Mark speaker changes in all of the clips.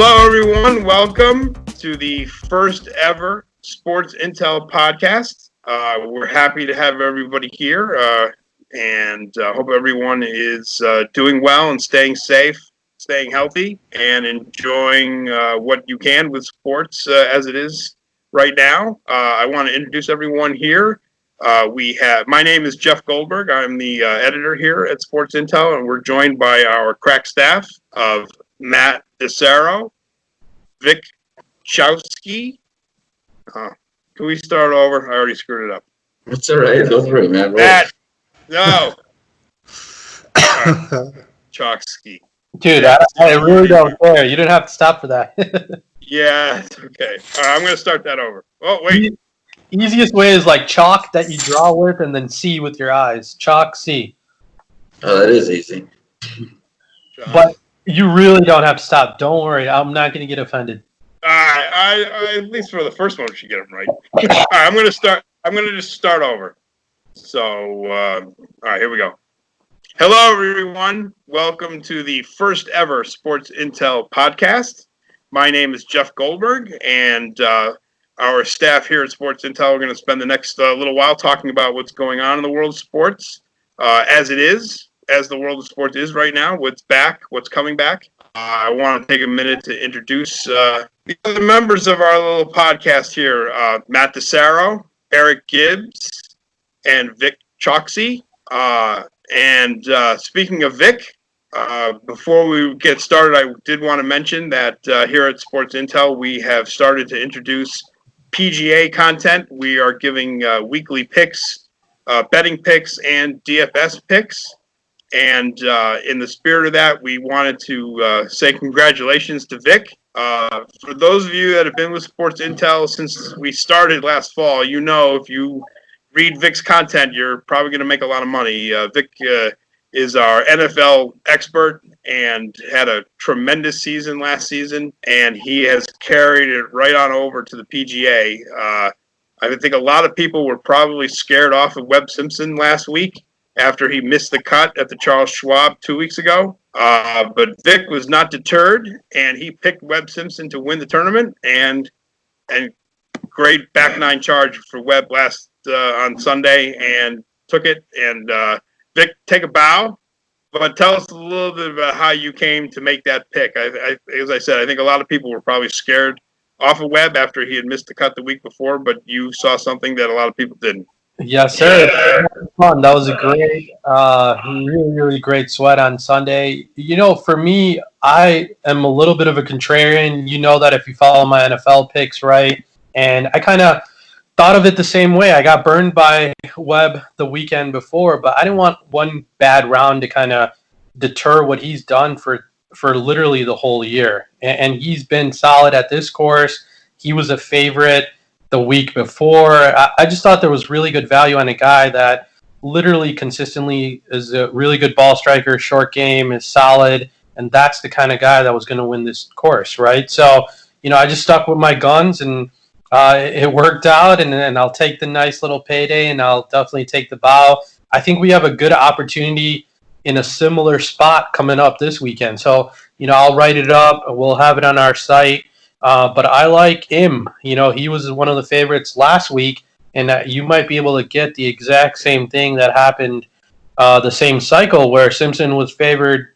Speaker 1: Hello, everyone. Welcome to the first ever SportsIntel podcast. We're happy to have everybody here and hope everyone is doing well and staying safe, staying healthy, and enjoying what you can with sports as it is right now. I want to introduce everyone here. My name is Jeff Goldberg. I'm the editor here at SportsIntel, and we're joined by our crack staff of Matt DeSaro, Vic Chowski. Can we start over? I already screwed it up.
Speaker 2: It's all right. Go through it, man.
Speaker 1: Matt, no. Chowski.
Speaker 3: Dude, I really don't care. You didn't have to stop for that.
Speaker 1: Yeah, it's okay. All right, I'm going to start that over. Oh, wait.
Speaker 3: Easiest way is like chalk that you draw with and then C with your eyes. Chalk C.
Speaker 2: Oh, that is easy.
Speaker 3: But you really don't have to stop. Don't worry. I'm not going to get offended.
Speaker 1: I at least for the first one, we should get them right. All right, I'm going to start. I'm going to just start over. So, all right, here we go. Hello, everyone. Welcome to the first ever SportsIntel podcast. My name is Jeff Goldberg, and our staff here at SportsIntel are going to spend the next little while talking about what's going on in the world of sports as the world of sports is right now, what's back, what's coming back. I want to take a minute to introduce the other members of our little podcast here, Matt DeSaro, Eric Gibbs, and Vic Chowski. And speaking of Vic, before we get started, I did want to mention that here at SportsIntel, we have started to introduce PGA content. We are giving weekly picks, betting picks, and DFS picks. And in the spirit of that, we wanted to say congratulations to Vic. For those of you that have been with SportsIntel since we started last fall, you know if you read Vic's content, you're probably going to make a lot of money. Vic is our NFL expert and had a tremendous season last season, and he has carried it right on over to the PGA. I think a lot of people were probably scared off of Webb Simpson last week after he missed the cut at the Charles Schwab 2 weeks ago. But Vic was not deterred, and he picked Webb Simpson to win the tournament, and great back nine charge for Webb last on Sunday, and took it. And Vic, take a bow, but tell us a little bit about how you came to make that pick. As I said, I think a lot of people were probably scared off of Webb after he had missed the cut the week before, but you saw something that a lot of people didn't.
Speaker 3: Yes, sir. Fun. That was a great, really, really great sweat on Sunday. You know, for me, I am a little bit of a contrarian. You know that if you follow my NFL picks, right? And I kind of thought of it the same way. I got burned by Webb the weekend before, but I didn't want one bad round to kind of deter what he's done for literally the whole year. And he's been solid at this course. He was a favorite the week before. I just thought there was really good value on a guy that literally consistently is a really good ball striker, short game, is solid, and that's the kind of guy that was going to win this course, right? So, you know, I just stuck with my guns, and it worked out, and I'll take the nice little payday, and I'll definitely take the bow. I think we have a good opportunity in a similar spot coming up this weekend. So, you know, I'll write it up. We'll have it on our site. But I like him. You know, he was one of the favorites last week, and you might be able to get the exact same thing that happened the same cycle where Simpson was favored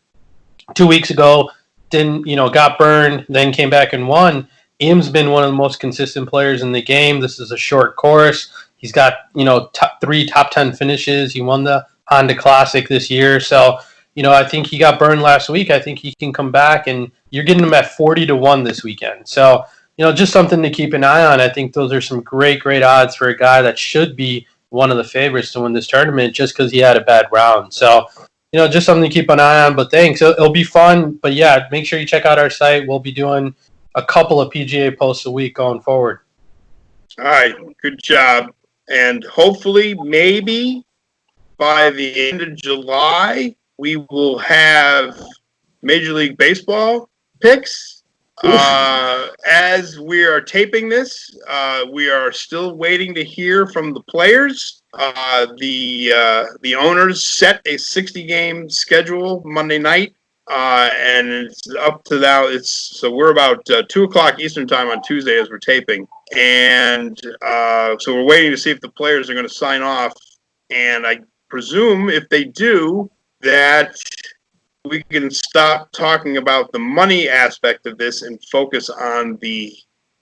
Speaker 3: 2 weeks ago, got burned, then came back and won. Im's been one of the most consistent players in the game. This is a short course. He's got, three top 10 finishes. He won the Honda Classic this year. So, I think he got burned last week. I think he can come back, and you're getting him at 40-1 this weekend. So, just something to keep an eye on. I think those are some great, great odds for a guy that should be one of the favorites to win this tournament just because he had a bad round. So, just something to keep an eye on. But thanks. It'll be fun. But, yeah, make sure you check out our site. We'll be doing a couple of PGA posts a week going forward.
Speaker 1: All right. Good job. And hopefully, maybe by the end of July, we will have Major League Baseball picks. As we are taping this, we are still waiting to hear from the players. The owners set a 60-game schedule Monday night and it's up to now. So we're about 2:00 Eastern time on Tuesday as we're taping, and so we're waiting to see if the players are going to sign off. And I presume if they do, that we can stop talking about the money aspect of this and focus on the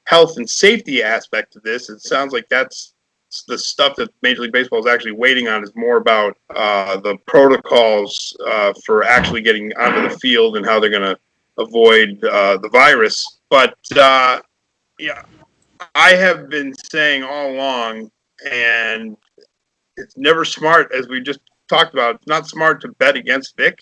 Speaker 1: health and safety aspect of this. It sounds like that's the stuff that Major League Baseball is actually waiting on, is more about the protocols for actually getting onto the field and how they're going to avoid the virus. But yeah, I have been saying all along, and it's never smart, as we just talked about, it's not smart to bet against Vic.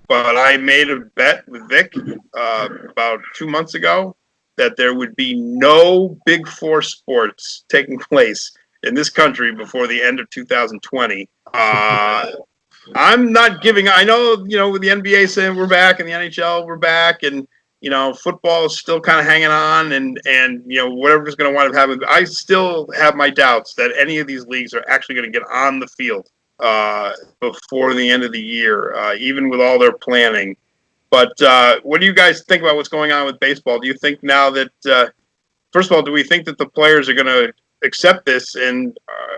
Speaker 1: But I made a bet with Vic about 2 months ago that there would be no Big Four sports taking place in this country before the end of 2020. I'm not giving. I know, with the NBA saying we're back and the NHL we're back, and football is still kind of hanging on, and whatever's going to wind up happening. I still have my doubts that any of these leagues are actually going to get on the field before the end of the year, even with all their planning. But what do you guys think about what's going on with baseball? Do you think now that, first of all, do we think that the players are going to accept this, and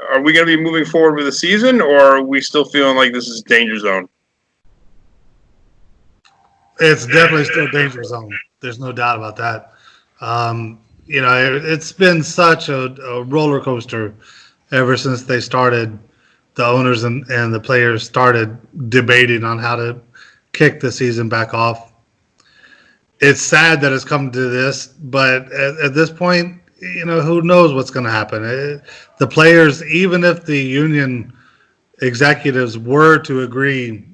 Speaker 1: are we going to be moving forward with the season, or are we still feeling like this is a danger zone?
Speaker 4: It's definitely still a danger zone. There's no doubt about that. It's been such a roller coaster ever since they started. The owners and the players started debating on how to kick the season back off. It's sad that it's come to this, but at this point, who knows what's going to happen. The players, even if the union executives were to agree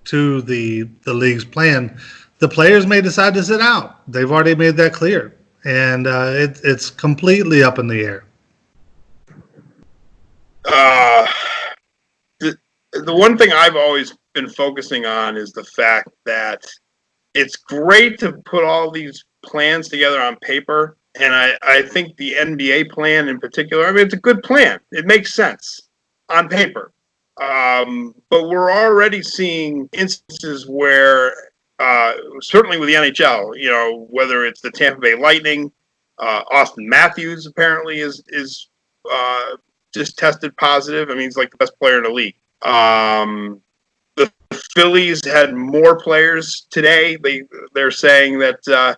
Speaker 4: to the league's plan, the players may decide to sit out. They've already made that clear, and it's completely up in the air.
Speaker 1: The one thing I've always been focusing on is the fact that it's great to put all these plans together on paper, and I think the NBA plan in particular, it's a good plan. It makes sense on paper. But we're already seeing instances where, certainly with the NHL, whether it's the Tampa Bay Lightning, Austin Matthews apparently is just tested positive. He's like the best player in the league. The Phillies had more players today. They're saying that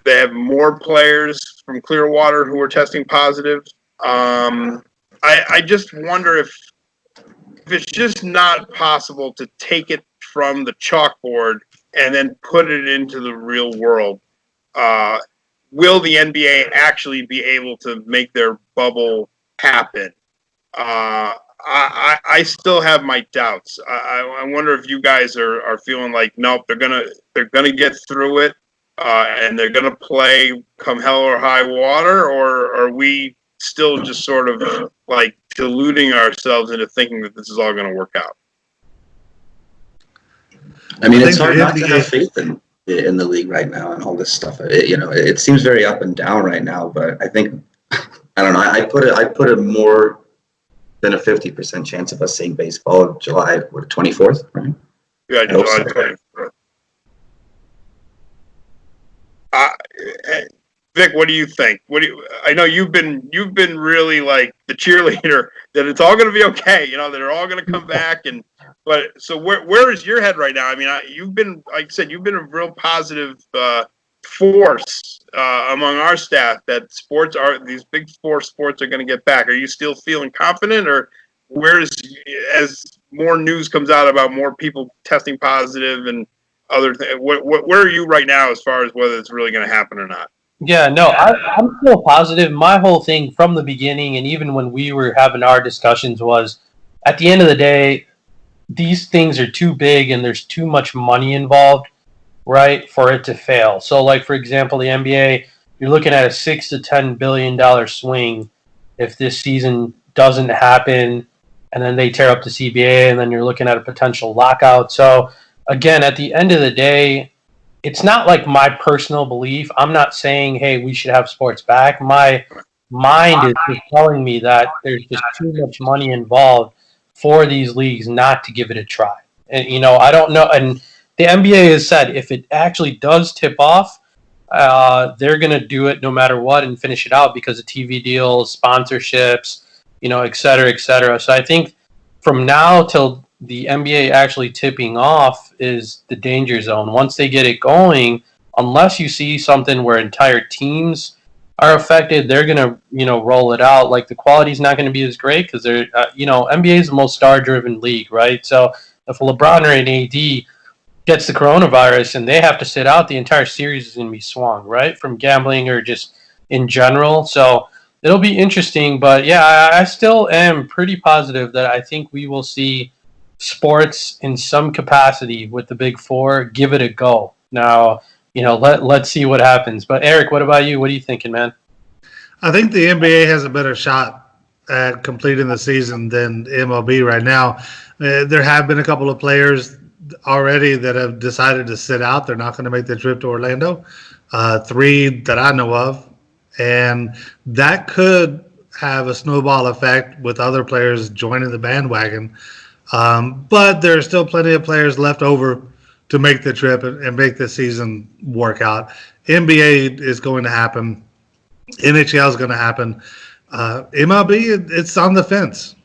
Speaker 1: they have more players from Clearwater who are testing positive. I just wonder if it's just not possible to take it from the chalkboard and then put it into the real world. Will the NBA actually be able to make their bubble happen? I still have my doubts. I wonder if you guys are feeling like, nope, they're gonna get through it, and they're gonna play come hell or high water, or are we still just sort of like deluding ourselves into thinking that this is all going to work out?
Speaker 2: It's hard not to have faith in the league right now and all this stuff. It seems very up and down right now, but I think, I don't know, I put a more than a 50% chance of us seeing baseball July 24th, right?
Speaker 1: Yeah, July 24th. Vic, what do you think? I know you've been really like the cheerleader that it's all going to be okay. That they're all going to come back. But so where is your head right now? You've been, like I said, you've been a real positive force among our staff that these Big Four sports are going to get back. Are you still feeling confident, or as more news comes out about more people testing positive and other things, where are you right now as far as whether it's really going to happen or not?
Speaker 3: Yeah, no, I'm still positive. My whole thing from the beginning, and even when we were having our discussions, was at the end of the day, these things are too big and there's too much money involved, right, for it to fail. So, like, for example, the NBA, you're looking at a $6 to $10 billion swing if this season doesn't happen, and then they tear up the CBA, and then you're looking at a potential lockout. So, again, at the end of the day, it's not like my personal belief. I'm not saying, hey, we should have sports back. My mind is just telling me that there's just too much money involved for these leagues not to give it a try. And, I don't know. And the NBA has said if it actually does tip off, they're going to do it no matter what and finish it out because of TV deals, sponsorships, et cetera, et cetera. So I think from now till the NBA actually tipping off is the danger zone. Once they get it going, unless you see something where entire teams are affected, they're going to, roll it out. Like the quality's not going to be as great because they're, NBA is the most star-driven league, right? So if LeBron or an AD gets the coronavirus and they have to sit out, the entire series is going to be swung, right? From gambling or just in general. So it'll be interesting. But yeah, I still am pretty positive that I think we will see sports in some capacity with the Big Four give it a go. Now, let's see what happens. But Eric, what about you? What are you thinking, man?
Speaker 4: I think the NBA has a better shot at completing the season than MLB right now. There have been a couple of players already that have decided to sit out. They're not going to make the trip to Orlando. 3 that I know of. And that could have a snowball effect with other players joining the bandwagon. But there are still plenty of players left over to make the trip and make the season work out. NBA is going to happen. NHL is going to happen. MLB, it's on the fence.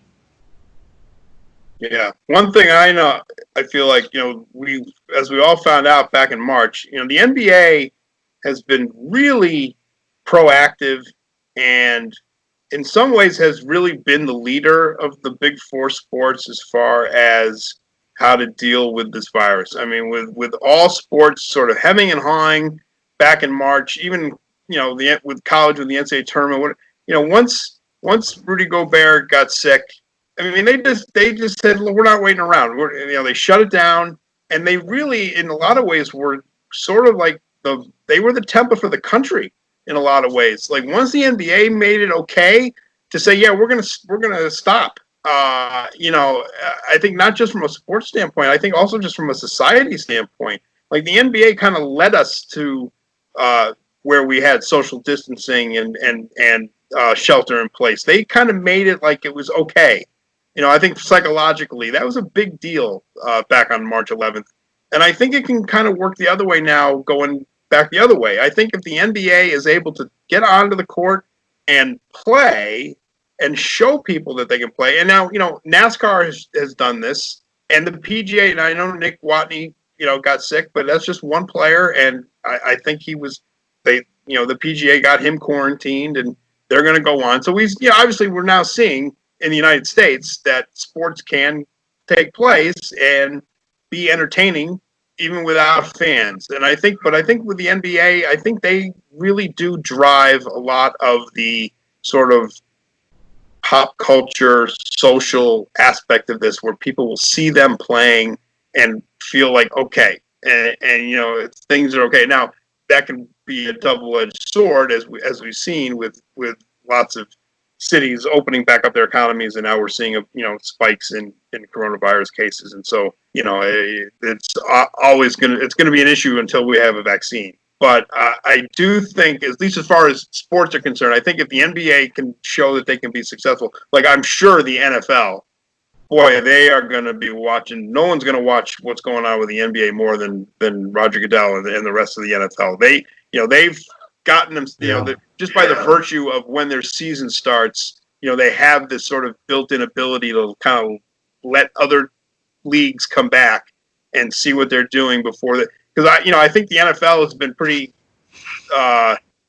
Speaker 1: Yeah. One thing I know, I feel like, as we all found out back in March, the NBA has been really proactive and in some ways has really been the leader of the Big Four sports as far as how to deal with this virus. I mean, with all sports sort of hemming and hawing back in March, even, with college, with the NCAA tournament, once Rudy Gobert got sick, I mean, they just said, look, we're not waiting around. They shut it down, and they really, in a lot of ways, were sort of like they were the template for the country in a lot of ways. Like once the NBA made it okay to say, yeah, we're gonna stop. I think not just from a sports standpoint, I think also just from a society standpoint. Like the NBA kind of led us to where we had social distancing and shelter in place. They kind of made it like it was okay. I think psychologically that was a big deal back on March 11th. And I think it can kind of work the other way now, going back the other way. I think if the NBA is able to get onto the court and play and show people that they can play. And now, NASCAR has done this, and the PGA, and I know Nick Watney, got sick, but that's just one player. And I think the PGA got him quarantined and they're going to go on. So obviously we're now seeing in the United States that sports can take place and be entertaining even without fans. And I think with the NBA, I think they really do drive a lot of the sort of pop culture, social aspect of this, where people will see them playing and feel like, okay, and things are okay. Now that can be a double-edged sword, as we've seen with lots of cities opening back up their economies, and now we're seeing spikes in coronavirus cases, and so it's always going to be an issue until we have a vaccine. But I do think, at least as far as sports are concerned, I think if the NBA can show that they can be successful, like I'm sure the NFL, boy, they are going to be watching. No one's going to watch what's going on with the NBA more than Roger Goodell and the rest of the NFL. They've gotten them, just by the virtue of when their season starts, they have this sort of built-in ability to kind of let other leagues come back and see what they're doing before that. Because I think the NFL has been pretty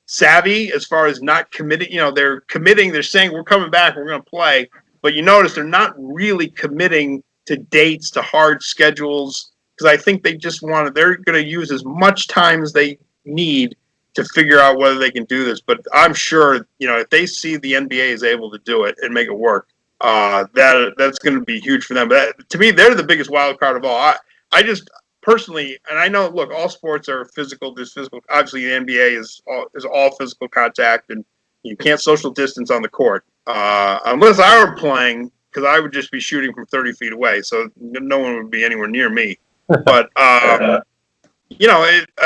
Speaker 1: savvy as far as not committing. They're committing. They're saying we're coming back. We're going to play. But you notice they're not really committing to dates, to hard schedules. Because I think they just they're going to use as much time as they need to figure out whether they can do this. But I'm sure, if they see the NBA is able to do it and make it work, that's going to be huge for them. But to me, they're the biggest wild card of all. I just personally, and I know, look, all sports are physical. There's physical. Obviously, the NBA is all physical contact, and you can't social distance on the court unless I were playing, because I would just be shooting from 30 feet away, so no one would be anywhere near me. But I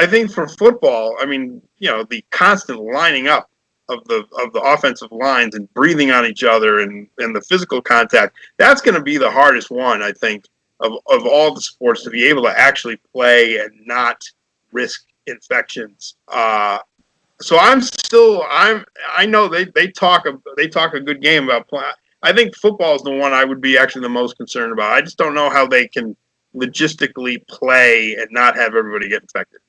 Speaker 1: think for football, I mean, the constant lining up of the offensive lines and breathing on each other and the physical contact, that's going to be the hardest one, I think, of all the sports to be able to actually play and not risk infections. So I know they talk a good game about playing. I think football is the one I would be actually the most concerned about. I just don't know how they can logistically play and not have everybody get infected.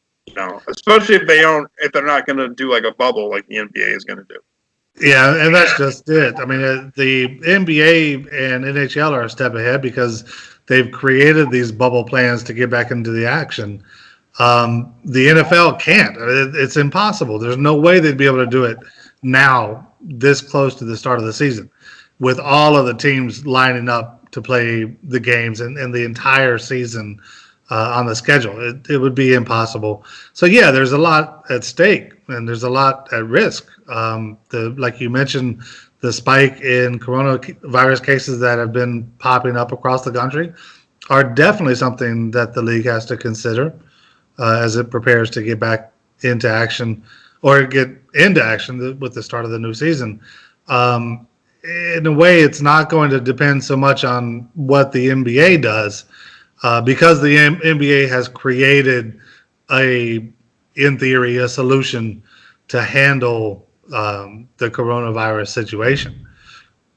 Speaker 1: Especially if they're not going to do like a bubble like the NBA is going to do.
Speaker 4: Yeah, and that's just it. I mean, the NBA and NHL are a step ahead because they've created these bubble plans to get back into the action. The NFL can't. It's impossible. There's no way they'd be able to do it now, this close to the start of the season, with all of the teams lining up to play the games and the entire season on the schedule. It would be impossible. So, yeah, there's a lot at stake and there's a lot at risk. Like you mentioned, the spike in coronavirus cases that have been popping up across the country are definitely something that the league has to consider as it prepares to get back into action or get into action with the start of the new season. In a way, it's not going to depend so much on what the NBA does because the NBA has created in theory, a solution to handle the coronavirus situation.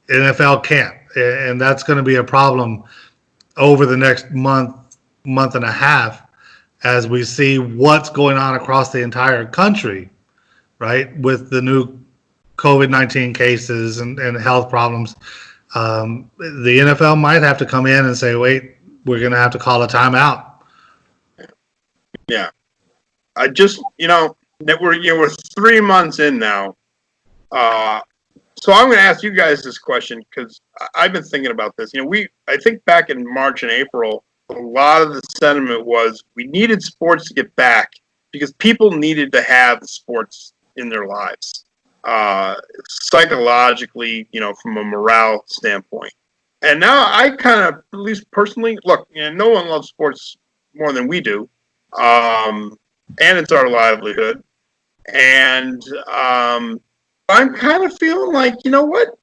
Speaker 4: NFL can't, and that's going to be a problem over the next month and a half as we see what's going on across the entire country, right, with the new COVID-19 cases and health problems. The NFL might have to come in and say, wait, we're going to have to call a timeout.
Speaker 1: Yeah. I just, that we're 3 months in now. So I'm going to ask you guys this question because I've been thinking about this. I think back in March and April, a lot of the sentiment was we needed sports to get back because people needed to have sports in their lives, psychologically, from a morale standpoint. And now I kind of, at least personally, look, no one loves sports more than we do. And it's our livelihood. And I'm kind of feeling like, you know what?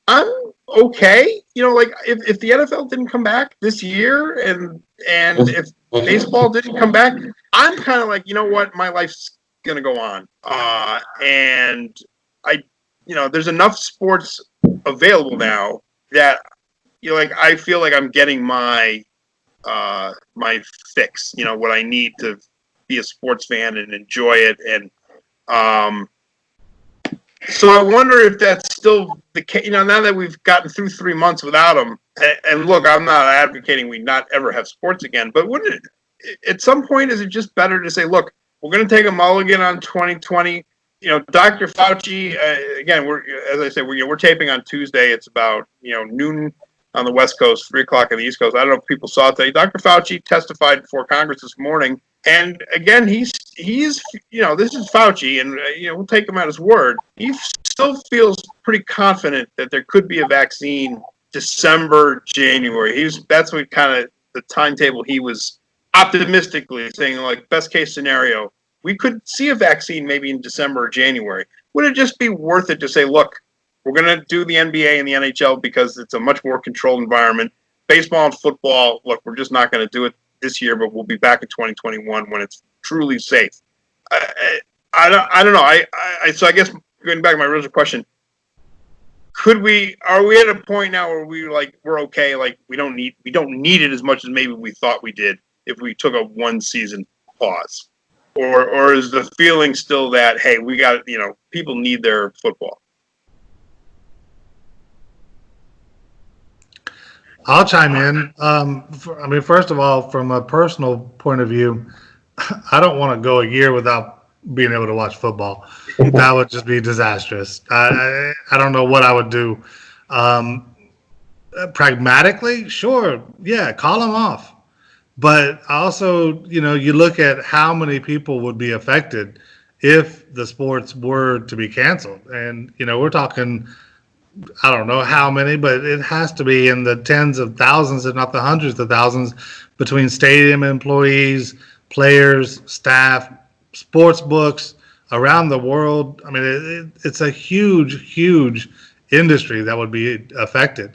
Speaker 1: I'm okay. Like if the NFL didn't come back this year and if baseball didn't come back, I'm kind of like, you know what? My life's going to go on. And there's enough sports available now that, I feel like I'm getting my fix, what I need to be a sports fan and enjoy it. And so I wonder if that's still the case, now that we've gotten through 3 months without them. And look, I'm not advocating we not ever have sports again, but wouldn't it, at some point, is it just better to say, look, we're going to take a mulligan on 2020? Dr. Fauci, again, as I said, we're taping on Tuesday. It's about, noon on the West Coast, 3 o'clock on the East Coast. I don't know if people saw it today. Dr. Fauci testified before Congress this morning. And again, he's this is Fauci, and we'll take him at his word. He still feels pretty confident that there could be a vaccine December, January. That's what kind of the timetable he was optimistically saying, like best case scenario, we could see a vaccine maybe in December or January. Would it just be worth it to say, look, we're going to do the NBA and the NHL because it's a much more controlled environment. Baseball and football, look, we're just not going to do it this year, but we'll be back in 2021 when it's truly safe. I don't know. So I guess going back to my original question, are we at a point now where we're okay? Like we don't need it as much as maybe we thought we did if we took a 1 season pause, or is the feeling still that, hey, we got, people need their football?
Speaker 4: I'll chime in. First of all, from a personal point of view, I don't want to go a year without being able to watch football. That would just be disastrous. I don't know what I would do. Pragmatically, sure, yeah, call them off. But also, you look at how many people would be affected if the sports were to be canceled. And, we're talking, I don't know how many, but it has to be in the tens of thousands, if not the hundreds of thousands, between stadium employees, players, staff, sports books around the world. I mean, it's a huge, huge industry that would be affected.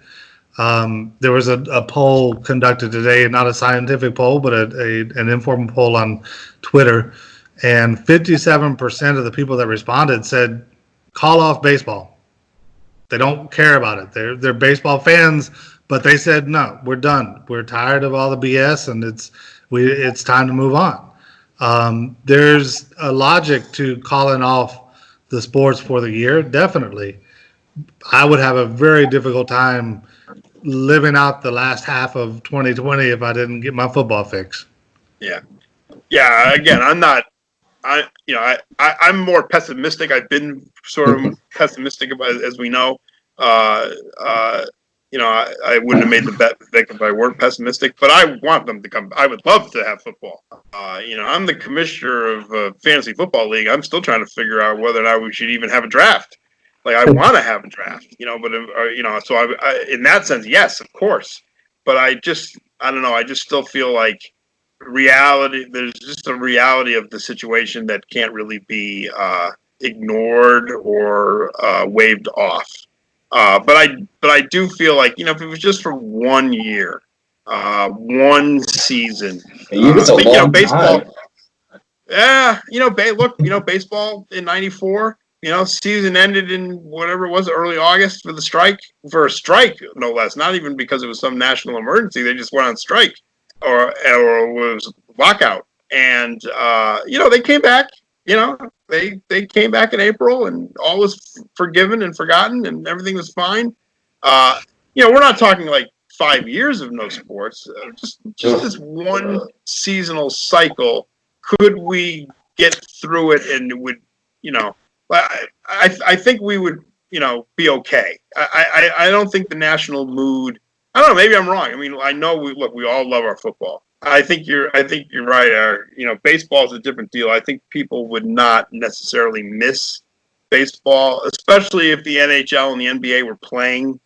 Speaker 4: There was a poll conducted today, not a scientific poll, but an informal poll on Twitter, and 57% of the people that responded said, "Call off baseball." They don't care about it. They're baseball fans, but they said, "No, we're done. We're tired of all the BS, and it's time to move on." There's a logic to calling off the sports for the year, definitely. I would have a very difficult time living out the last half of 2020 if I didn't get my football fix.
Speaker 1: Yeah. Again, I'm not. I'm more pessimistic. I've been sort of pessimistic about, as we know. I wouldn't have made the bet if I weren't pessimistic. But I want them to come. I would love to have football. I'm the commissioner of a fantasy football league. I'm still trying to figure out whether or not we should even have a draft. Like, I want to have a draft, but so in that sense, yes, of course. But I don't know. I just still feel like reality. There's just a reality of the situation that can't really be ignored or waved off. But I do feel like, if it was just for 1 year, 1 season,
Speaker 2: It's a long
Speaker 1: baseball.
Speaker 2: time.
Speaker 1: Yeah, baseball in '94. Season ended in whatever it was, early August for a strike, no less. Not even because it was some national emergency. They just went on strike or it was lockout. And, they came back, they came back in April and all was forgiven and forgotten and everything was fine. We're not talking like 5 years of no sports, just this one seasonal cycle. Could we get through it and it would, I think we would, be okay. I don't think the national mood. I don't know. Maybe I'm wrong. I mean, I know we all love our football. I think you're right. Baseball is a different deal. I think people would not necessarily miss baseball, especially if the NHL and the NBA were playing,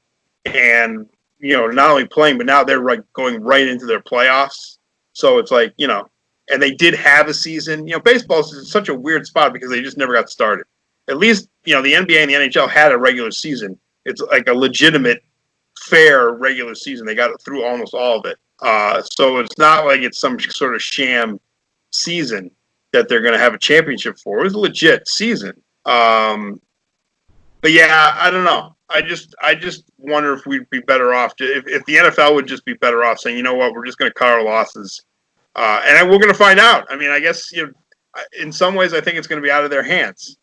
Speaker 1: and not only playing, but now they're going right into their playoffs. So it's like, and they did have a season. Baseball is such a weird spot because they just never got started. At least, the NBA and the NHL had a regular season. It's like a legitimate, fair regular season. They got it through almost all of it. So it's not like it's some sort of sham season that they're going to have a championship for. It was a legit season. But yeah, I don't know. I just wonder if we'd be better off if the NFL would just be better off saying, you know what, we're just going to cut our losses. And we're going to find out. I mean, I guess, in some ways, I think it's going to be out of their hands.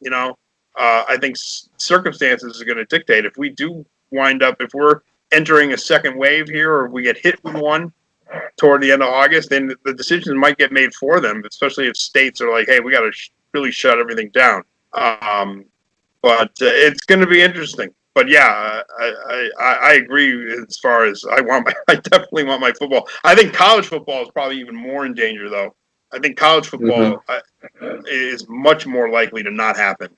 Speaker 1: I think circumstances are going to dictate if we do wind up, if we're entering a second wave here, or if we get hit with one toward the end of August, then the decisions might get made for them, especially if states are like, hey, we got to really shut everything down. But it's going to be interesting. But yeah, I agree as far as I definitely want my football. I think college football is probably even more in danger, though. I think college football is much more likely to not happen,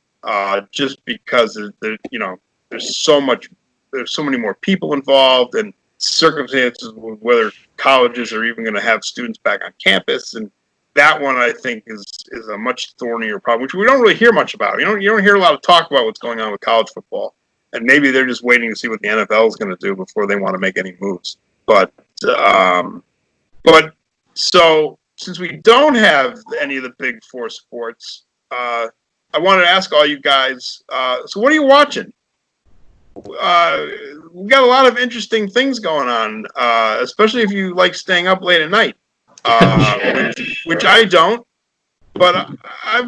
Speaker 1: just because there's so many more people involved and circumstances whether colleges are even going to have students back on campus, and that one I think is a much thornier problem, which we don't really hear much about. You don't hear a lot of talk about what's going on with college football. And maybe they're just waiting to see what the NFL is going to do before they want to make any moves. But so since we don't have any of the big four sports, I wanted to ask all you guys. So what are you watching? We got a lot of interesting things going on, especially if you like staying up late at night, which I don't. But I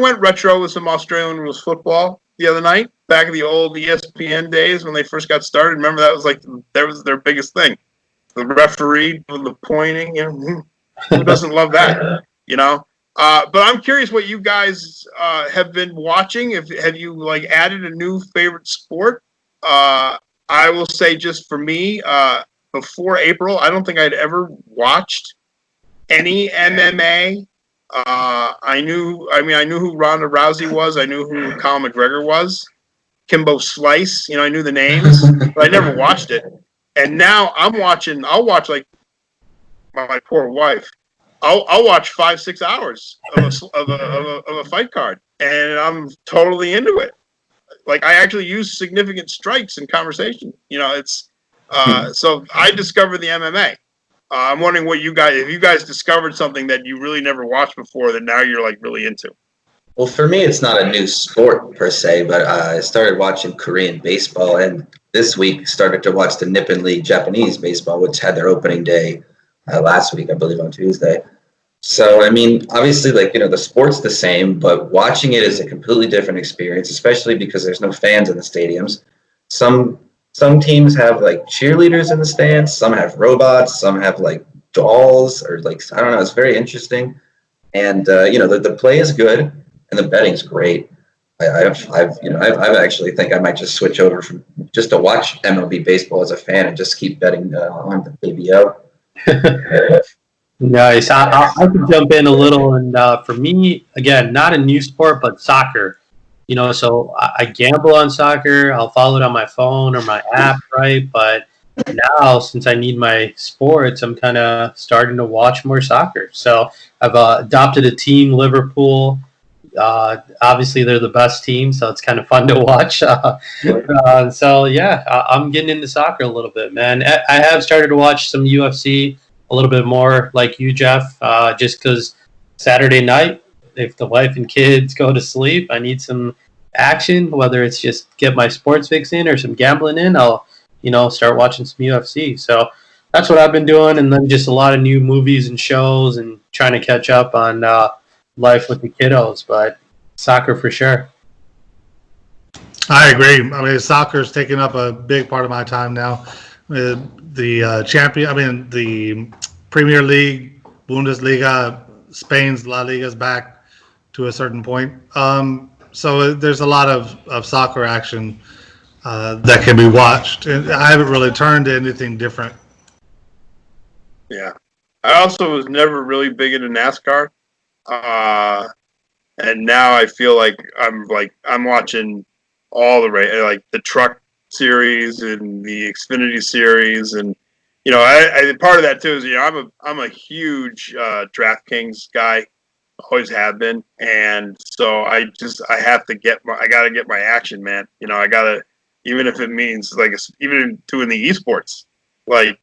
Speaker 1: went retro with some Australian rules football the other night, back in the old ESPN days when they first got started. Remember, that was their biggest thing. The referee, the pointing, who doesn't love that, But I'm curious what you guys have been watching. Have you added a new favorite sport? I will say, just for me, before April, I don't think I'd ever watched any MMA. I knew who Ronda Rousey was. I knew who Conor McGregor was. Kimbo Slice, I knew the names, but I never watched it. And now I'll watch like my poor wife. I'll watch 5-6 hours of a fight card, and I'm totally into it. like I actually use significant strikes in conversation. It's so I discovered the MMA. I'm wondering if you guys discovered something that you really never watched before that now you're like really into.
Speaker 2: Well, for me, it's not a new sport per se, but I started watching Korean baseball, and this week started to watch the Nippon League Japanese baseball, which had their opening day last week, I believe, on Tuesday. So, I mean, obviously, the sport's the same, but watching it is a completely different experience, especially because there's no fans in the stadiums. Some teams have like cheerleaders in the stands, some have robots, some have like dolls, or like I don't know. It's very interesting, and the play is good and the betting's great. I've actually think I might just switch over from just to watch MLB baseball as a fan and just keep betting on the baby out.
Speaker 3: Nice. I could jump in a little, and for me, again, not a new sport, but soccer. So I gamble on soccer. I'll follow it on my phone or my app, right? But now, since I need my sports, I'm kind of starting to watch more soccer. So I've adopted a team, Liverpool. Obviously, they're the best team, so it's kind of fun to watch. So yeah, I'm getting into soccer a little bit, man. I have started to watch some UFC a little bit more, like you, Jeff, just because Saturday night, if the wife and kids go to sleep, I need some action. Whether it's just get my sports fix in or some gambling in, I'll start watching some UFC. So that's what I've been doing, and then just a lot of new movies and shows, and trying to catch up on life with the kiddos, but soccer for sure.
Speaker 4: I agree. I mean, soccer's taking up a big part of my time now. The Premier League, Bundesliga, Spain's La Liga is back to a certain point. So there's a lot of soccer action that can be watched. And I haven't really turned to anything different.
Speaker 1: Yeah. I also was never really big into NASCAR. And now I feel like I'm watching all the truck series and the Xfinity series, and I part of that too is I'm a huge DraftKings guy, always have been, and so I gotta get my action, man. I gotta, even if it means even doing the esports. I'm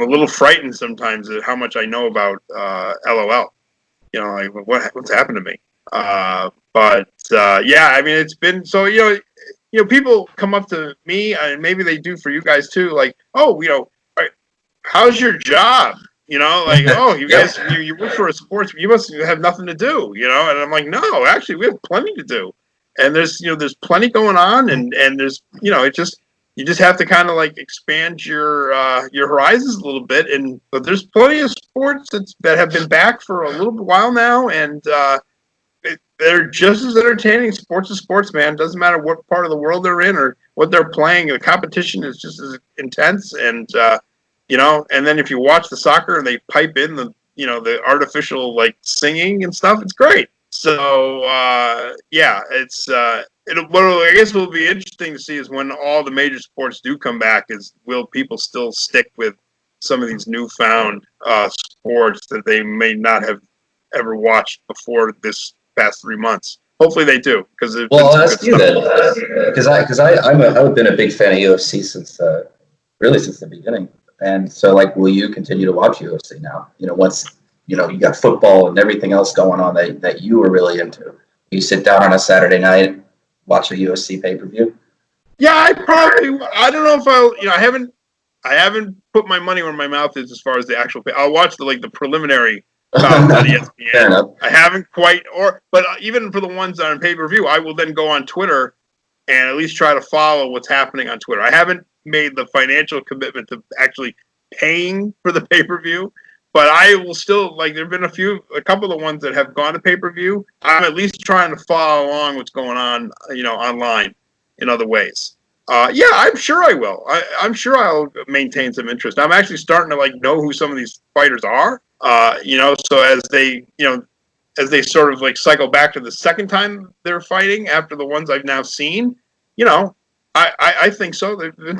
Speaker 1: a little frightened sometimes at how much I know about LOL. What's happened to me? Yeah, I mean, it's been so. People come up to me, and maybe they do for you guys too. Like, oh, how's your job? Oh, you guys, you work for a sports, you must have nothing to do, And I'm like, no, actually, we have plenty to do, and there's plenty going on, and there's you just have to kind of expand your horizons a little bit, but there's plenty of sports that have been back for a little while now, and they're just as entertaining. Sports is sports, man. Doesn't matter what part of the world they're in or what they're playing. The competition is just as intense, and and then if you watch the soccer and they pipe in the artificial singing and stuff, it's great. So yeah, it's what I guess will be interesting to see is when all the major sports do come back, is will people still stick with some of these newfound sports that they may not have ever watched before this past 3 months? Hopefully they do, because
Speaker 2: I'll ask you then, because I've been a big fan of UFC since the beginning, and so will you continue to watch UFC now? Once you got football and everything else going on that you were really into. You sit down on a Saturday night, watch a UFC pay-per-view.
Speaker 1: Yeah, I don't know if I haven't put my money where my mouth is as far as the actual pay. I'll watch the preliminary on ESPN.
Speaker 2: Fair enough.
Speaker 1: I haven't quite, but even for the ones on pay-per-view, I will then go on Twitter and at least try to follow what's happening on Twitter. I haven't made the financial commitment to actually paying for the pay-per-view, but I will still, there have been a couple of the ones that have gone to pay-per-view. I'm at least trying to follow along what's going on, online in other ways. Yeah, I'm sure I will. I'm sure I'll maintain some interest. I'm actually starting to know who some of these fighters are. So as they sort of cycle back to the second time they're fighting after the ones I've now seen, I think so. There's been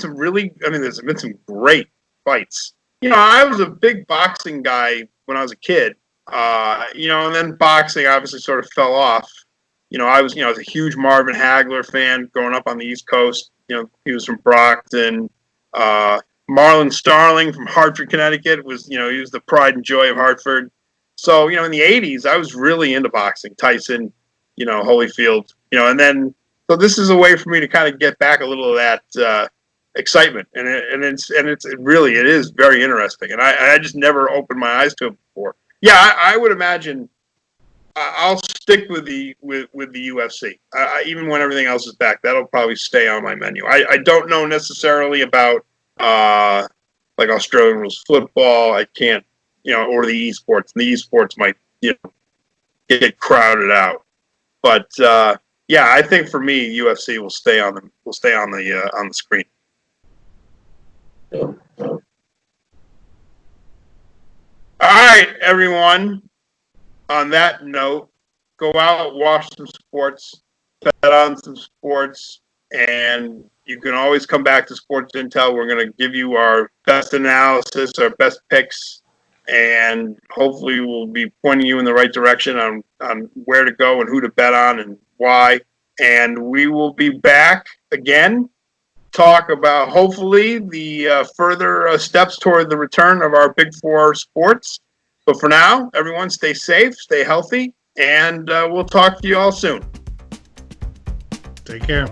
Speaker 1: there's been some great fights. I was a big boxing guy when I was a kid, and then boxing obviously sort of fell off. I was a huge Marvin Hagler fan growing up on the East Coast. He was from Brockton. Marlon Starling from Hartford, Connecticut he was the pride and joy of Hartford. So, in the 80s, I was really into boxing. Tyson, Holyfield, and then, so this is a way for me to kind of get back a little of that excitement. And it is very interesting. And I just never opened my eyes to it before. Yeah, I would imagine I'll stick with the UFC. Even when everything else is back, that'll probably stay on my menu. I don't know necessarily about like Australian rules football. I can't, or the esports. The esports might, get crowded out. But yeah, I think for me, UFC will stay on the screen. All right, everyone. On that note, go out, watch some sports, bet on some sports, and you can always come back to SportsIntel. We're going to give you our best analysis, our best picks, and hopefully we'll be pointing you in the right direction on where to go and who to bet on and why. And we will be back again, talk about hopefully the further steps toward the return of our Big Four sports. But for now, everyone stay safe, stay healthy, and we'll talk to you all soon.
Speaker 4: Take care.